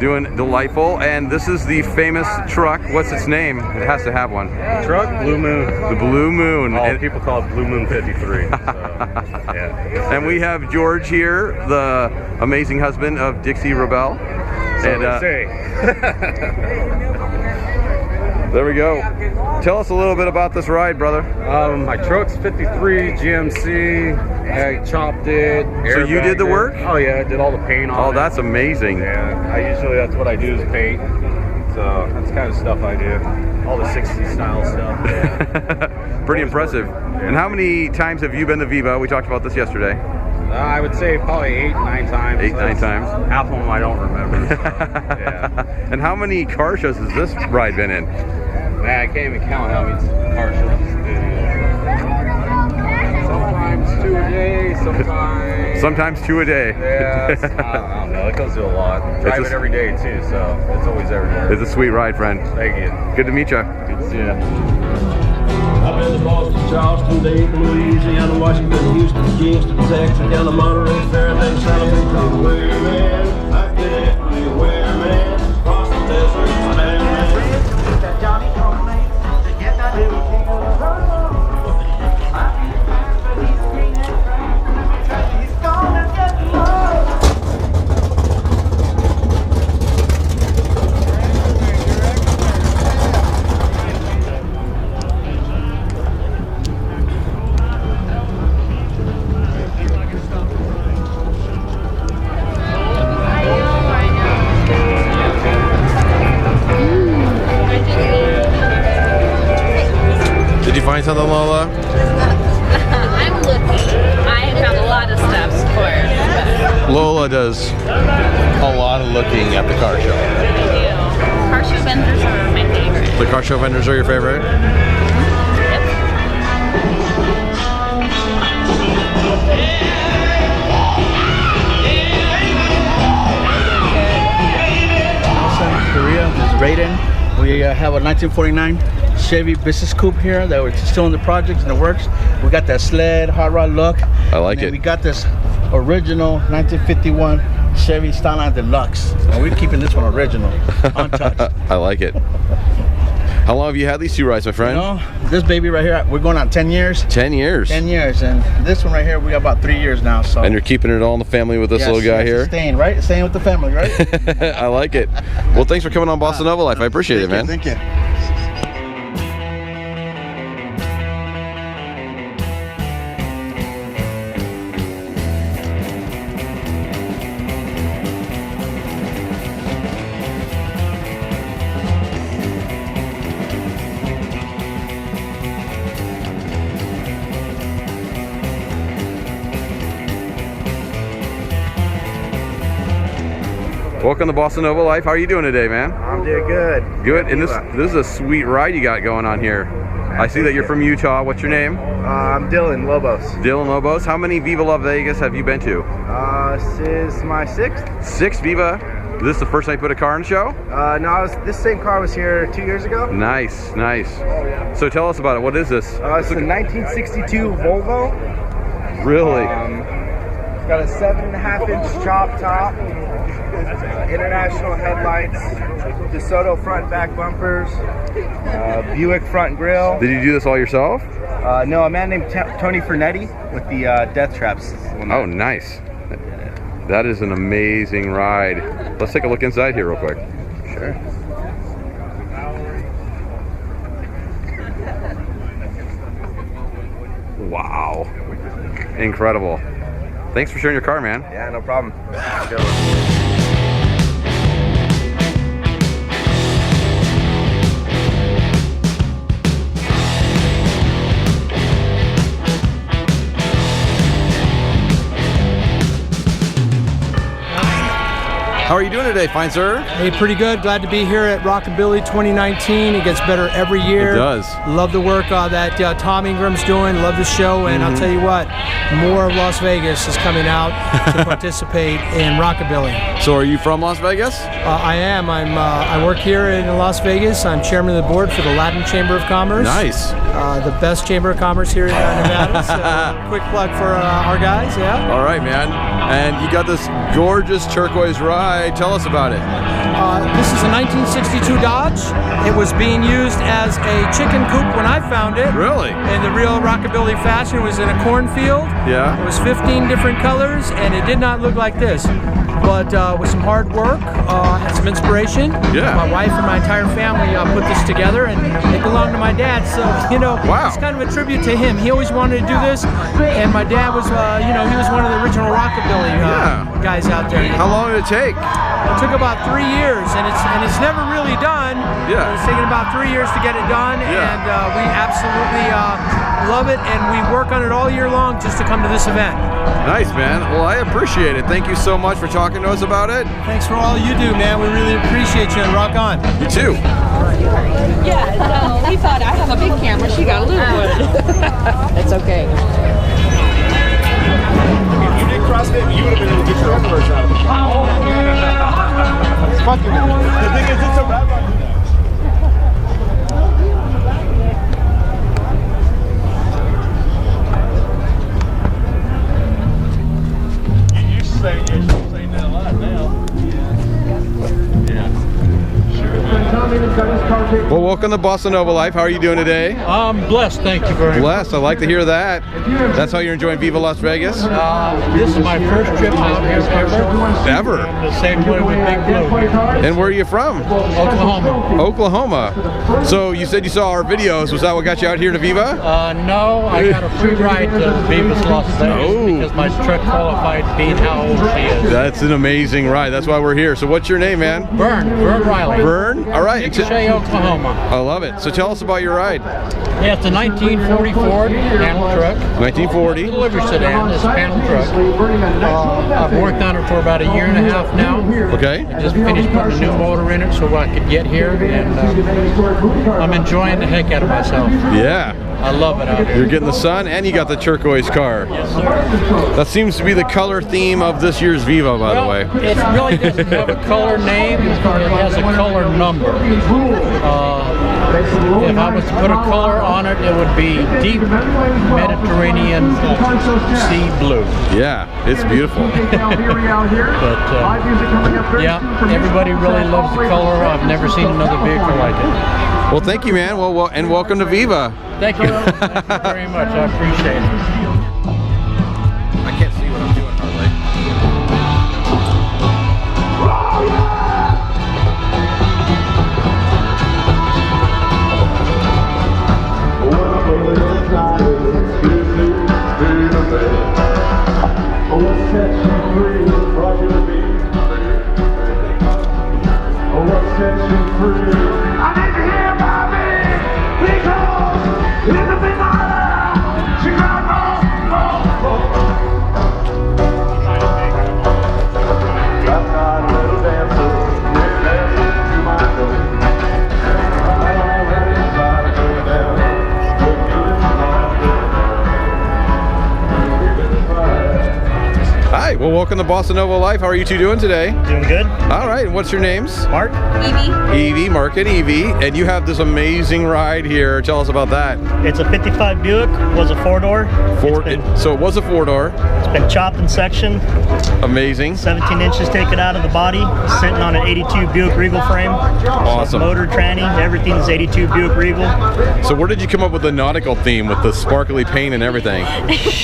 Doing delightful, and this is the famous truck. What's its name? It has to have one. Truck, Blue Moon. The Blue Moon. Oh, people call it Blue Moon 53. So, yeah. And we have George here, the amazing husband of Dixie Rebel. So And they say. there we go. Tell us a little bit about this ride, brother. My truck's 53 GMC. I chopped it. So you did the work? Oh yeah, I did all the paint on it. Oh, that's amazing. Yeah, that's what I do is paint. So that's the kind of stuff I do. All the 60s style stuff. Yeah. Pretty impressive. And how many times have you been to Viva? We talked about this yesterday. I would say probably 8, 9 times. 8, 9 times. Half of them I don't remember. So, yeah. And how many car shows has this ride been in? Man, I can't even count how many car shows it's been in. Sometimes 2 a day, Sometimes 2 a day. Yeah, I don't know. It goes to a lot. Drive it every day too, so it's always everywhere. It's a sweet ride, friend. Thank you. Good to meet you. Good to see you. I've been to Boston, Charleston, Dayton, Louisiana, Washington, Houston, Kingston, Texas, down to Monterey, Faraday, Salamone, everywhere, man. I've been everywhere, man. Across the desert, man. Did you find something, Lola? I'm looking. I found a lot of stuff, of course. Lola does a lot of looking at the car show. I do. Car show vendors are my favorite. The car show vendors are your favorite? Korea, this is Raiden. We have a 1949 Chevy business coupe here that we're still in the projects in the works. We got that sled hot rod look. I like it. We got this original 1951 Chevy Skyline Deluxe. And we're keeping this one original, untouched. I like it. How long have you had these two rides, my friend? You know, this baby right here, we're going on 10 years. 10 years. 10 years, and this one right here, we got about 3 years now. So. And you're keeping it all in the family with this little guy here? Staying, right? Staying with the family, right? I like it. Well, thanks for coming on BossaNova Life. I appreciate it, man. Thank you. Welcome to BossaNova Life. How are you doing today, man? I'm doing good. Good. And this is a sweet ride you got going on here. I see that you're from Utah. What's your name? I'm Dylan Lobos. Dylan Lobos. How many Viva Las Vegas have you been to? This is my 6th. 6 Viva. Is this the first time you put a car in the show? No, this same car was here 2 years ago. Nice, nice. So tell us about it. What is this? It's a 1962 Volvo. Really? It's got a 7.5-inch chop top, international headlights, DeSoto front and back bumpers, Buick front grille. Did you do this all yourself? No, a man named Tony Fernetti with the Death Traps. Oh, nice. That is an amazing ride. Let's take a look inside here real quick. Sure. Wow. Incredible. Thanks for sharing your car, man. Yeah, no problem. How are you doing today, fine sir? Hey, pretty good. Glad to be here at Rockabilly 2019. It gets better every year. It does. Love the work that Tom Ingram's doing. Love the show. And I'll tell you what, more of Las Vegas is coming out to participate in Rockabilly. So are you from Las Vegas? I am. I work here in Las Vegas. I'm chairman of the board for the Latin Chamber of Commerce. Nice. The best chamber of commerce here in Nevada. So quick plug for our guys, yeah. All right, man. And you got this gorgeous turquoise ride. ride. Tell us about it. This is a 1962 Dodge. It was being used as a chicken coop when I found it. Really? In the real Rockabilly fashion. It was in a cornfield. Yeah. It was 15 different colors, and it did not look like this. But with some hard work and some inspiration, Yeah. my wife and my entire family put this together, and it belonged to my dad. So, you know, Wow. it's kind of a tribute to him. He always wanted to do this, and my dad was, you know, he was one of the original Rockabilly guys out there. How long did it take? It took about 3 years, and it's never really done. Yeah. It's taken about 3 years to get it done, Yeah. and we absolutely love it, and we work on it all year long just to come to this event. Nice, man. Well, I appreciate it. Thank you so much for talking to us about it. Thanks for all you do, man. We really appreciate you, and rock on. You too. Yeah, so we thought I have a big camera. She got a little one. It's okay. If you did CrossFit, you would have been able to get your underwear out. It's fucking. The thing is, it's a bad one. You're saying that a lot now. Well, welcome to BossaNova Life. How are you doing today? I'm blessed, thank you very much. Blessed. I like to hear that. That's how you're enjoying Viva Las Vegas? This is my first trip out here ever. Ever? The same way with Big Blue here. And where are you from? Oklahoma. Oklahoma. So you said you saw our videos. Was that what got you out here to Viva? No, I got a free ride to Viva's Las Vegas Oh. because my truck qualified being how old she is. That's an amazing ride. That's why we're here. So what's your name, man? Vern Riley. Vern? All right. Shea, Oklahoma. I love it. So tell us about your ride. Yeah, it's a 1940 Ford panel truck. 1940. Delivery sedan, it's a panel truck. I've worked on it for about a year and a half now. Okay. I just finished putting a new motor in it so I could get here, and I'm enjoying the heck out of myself. Yeah. I love it out here. You're getting the sun and you got the turquoise car. Yes, sir. That seems to be the color theme of this year's Viva, by the way. It really doesn't have a color name. It has a color number. If I was to put a color on it, it would be deep Mediterranean sea blue. Yeah, it's beautiful. But yeah, everybody really loves the color. I've never seen another vehicle like it. Well, thank you, man. Well, and welcome to Viva. Thank you. Thank you very much. I appreciate it. I can't see what I'm doing, hardly. Hi, well, welcome to BossaNova Life. How are you two doing today? Doing good. All right, and what's your names? Mark? Evie, Mark and Evie, and you have this amazing ride here. Tell us about that. It's a 55 Buick, was a four-door. So it was a four-door. It's been chopped and sectioned. Amazing. 17 inches taken out of the body, sitting on an 82 Buick Regal frame. Awesome. So motor, tranny, everything's 82 Buick Regal. So where did you come up with the nautical theme with the sparkly paint and everything?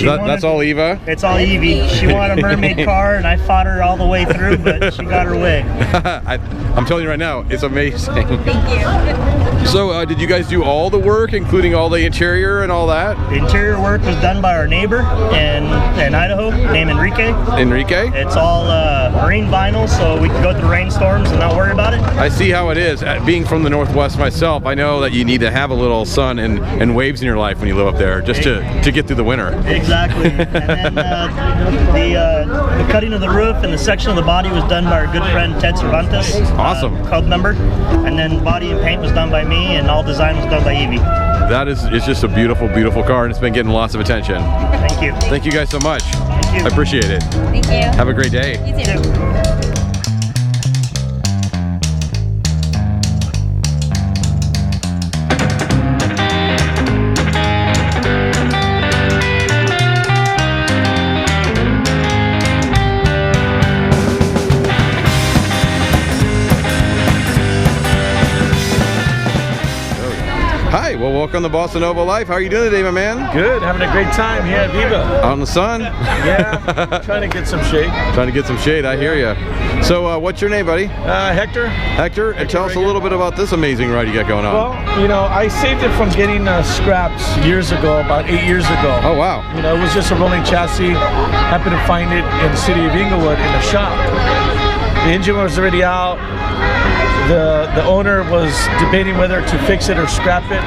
That's all Eva? It's all Evie. She wanted a mermaid car, and I fought her all the way through, but she got her way. I'm telling you right now, it's amazing. Thank you. So did you guys do all the work, including all the interior and all that? The interior work was done by our neighbor in Idaho, named Enrique. Enrique? It's all marine vinyl, so we can go through rainstorms and not worry about it. I see how it is. Being from the Northwest myself, I know that you need to have a little sun and waves in your life when you live up there, just to get through the winter. Exactly. And then the cutting of the roof and the section of the body was done by our good friend Ted Cervantes. Awesome. Club member. And then body and paint was done by me, and all design was done by Evie. It's just a beautiful, beautiful car, and it's been getting lots of attention. Thank you. Thank you guys so much. Thank you. I appreciate it. Thank you. Have a great day. You too. Hi, well, welcome to BossaNova Life. How are you doing today, my man? Good, having a great time here at Viva. Out in the sun? Yeah, trying to get some shade. Trying to get some shade, I hear you. So, what's your name, buddy? Hector. Hector, and tell us a little bit about this amazing ride you got going on. Well, you know, I saved it from getting scraps years ago, about 8 years ago. Oh, wow. You know, it was just a rolling chassis. Happened to find it in the city of Inglewood in a shop. The engine was already out. The owner was debating whether to fix it or scrap it.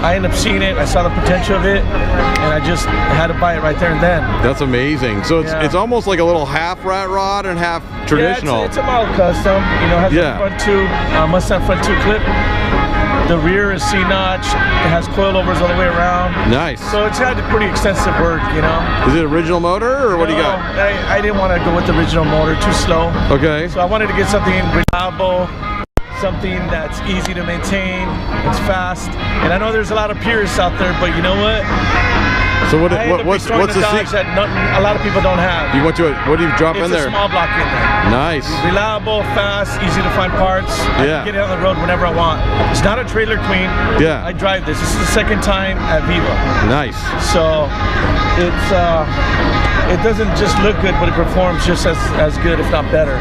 I ended up seeing it. I saw the potential of it, and I just had to buy it right there and then. That's amazing. So it's almost like a little half rat rod and half traditional. Yeah, it's a mild custom. You know, it has a front two Mustang front two clip. The rear is C-notched. It has coilovers all the way around. Nice. So it's had pretty extensive work, you know. Is it original motor, or what do you got? I didn't want to go with the original motor, too slow. Okay. So I wanted to get something reliable, something that's easy to maintain, it's fast. And I know there's a lot of purists out there, but you know what? So what's the secret that a lot of people don't have? You went to it. What do you drop in there? It's a small block in there. Nice. Reliable, fast, easy to find parts. I can get it on the road whenever I want. It's not a trailer queen. Yeah. I drive this. This is the second time at Viva. Nice. So it's it doesn't just look good, but it performs just as good, if not better.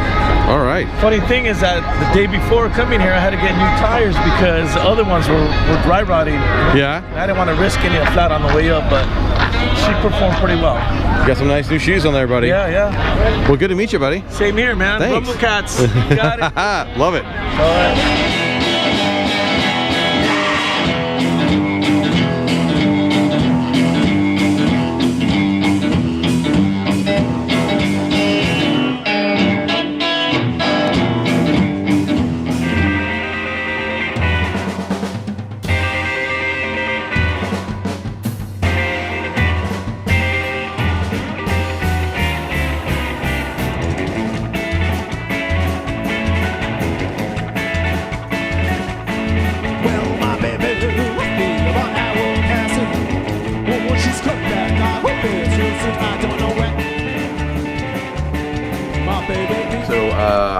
All right. Funny thing is that the day before coming here, I had to get new tires because the other ones were dry rotting. Yeah. I didn't want to risk getting a flat on the way up, but she performed pretty well. You got some nice new shoes on there, buddy. Yeah, yeah. Well, good to meet you, buddy. Same here, man. Thanks. Rumble Cats. You got it. Love it. All right.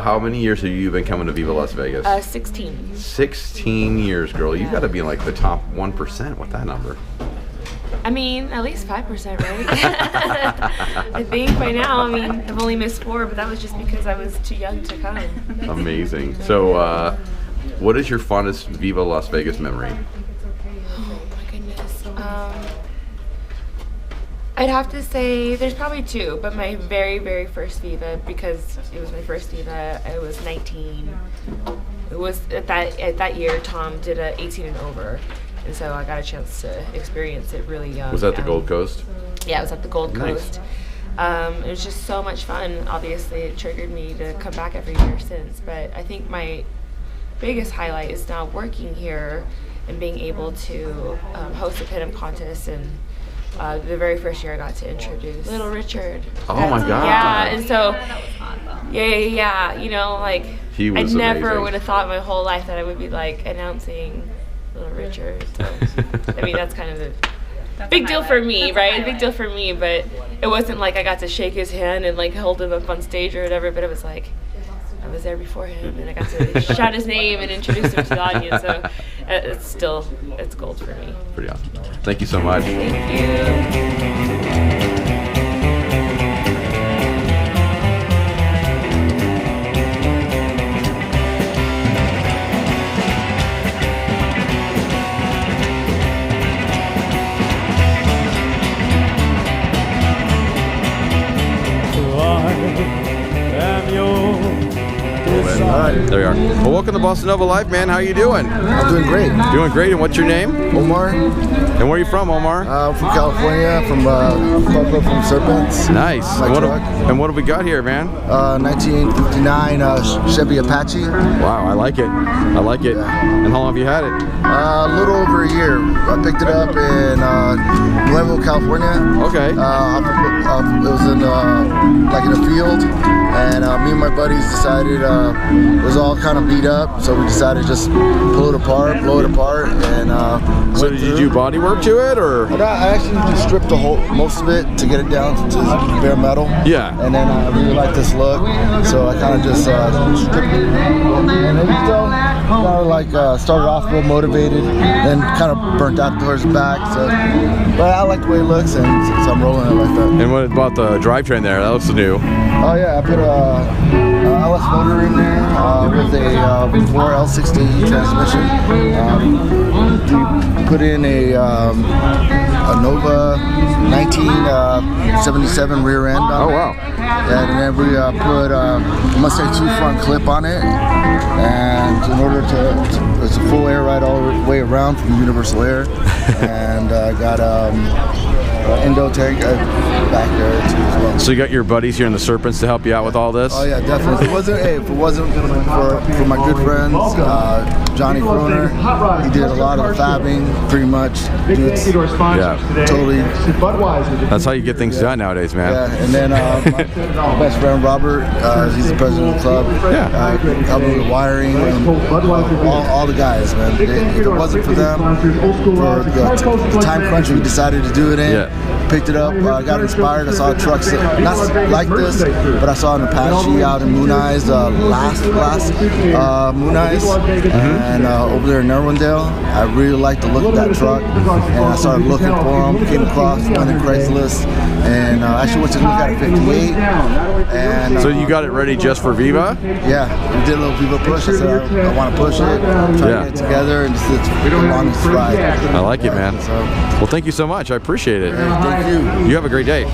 How many years have you been coming to Viva Las Vegas? 16. 16 years, girl. You've got to be in like the top 1% with that number. I mean, at least 5%, right? I think by now. I mean, I've only missed 4, but that was just because I was too young to come. Amazing. So, what is your fondest Viva Las Vegas memory? Oh my goodness. I'd have to say there's probably 2, but my very, very first Viva, because it was my first Viva, I was 19. It was at that year Tom did a 18 and over, and so I got a chance to experience it really young. Was that the Gold Coast? Yeah, it was at the Gold Coast. It was just so much fun. Obviously, it triggered me to come back every year since, but I think my biggest highlight is now working here and being able to host a pinup contest. And the very first year I got to introduce Little Richard. Oh my God. Yeah, and so, yeah, you know, like, he was I never amazing. would have thought my whole life that I would be, like, announcing Little Richard. So, I mean, that's kind of a big deal for me, right? Big deal for me, but it wasn't like I got to shake his hand and, like, hold him up on stage or whatever, but it was like, I was there before him, and I got to shout his name and introduce him to the audience. So it's gold for me. Pretty awesome. Thank you so much. Thank you. There you are. Well, welcome to BossaNova Life, man. How you doing? I'm doing great. Doing great. And what's your name? Omar. And where are you from, Omar? I'm from California, from Pueblo, from Serpents. Nice. And what have we got here, man? 1959 Chevy Apache. Wow, I like it. I like it. Yeah. And how long have you had it? A little over a year. I picked it up in Glenville, California. Okay. It was in like in a field, and me and my buddies decided it was all kind of beat up, so we decided to just pull it apart, blow it apart, and So did you do body work to it, or? I actually just stripped most of it to get it down to bare metal. Yeah. And then I really like this look, so I kind of just stripped it. And it still kind of like started off real motivated, then kind of burnt out towards the back. So, but I like the way it looks, and so I'm rolling it like that. And what about the drivetrain there? That looks new. Oh yeah, I put a LS motor in there with a 4L60 transmission. We put in a Nova 1977 rear end on Oh wow! and then we put Mustang 2 front clip on it, and in order to it's a full air ride all the way around from Universal Air, and got endo tank back there too as well. So you got your buddies here in the Serpents to help you out with all this? Oh yeah, definitely. If it wasn't for my good friends, Johnny Kroner, he did a lot of the fabbing, pretty much. Yeah, totally. That's how you get things done nowadays, man. Yeah, and then my best friend Robert, he's the president of the club. Yeah, helping with the wiring, and all the guys, man. If it wasn't for them, for the time crunch we decided to do it in. Picked it up, got inspired. I saw trucks not like this, but I saw an Apache out in Moon Eyes, last Moon Eyes, and over there in Irwindale. I really liked the look of that truck, and I started looking for them. Came across one in Craigslist, and actually went to look at a 58. And so you got it ready just for Viva? Yeah, we did a little Viva push. I said I want to push it, try to get it together, and just it's the longest ride. I like it, man. Well, thank you so much. I appreciate it. Thank you. You have a great day.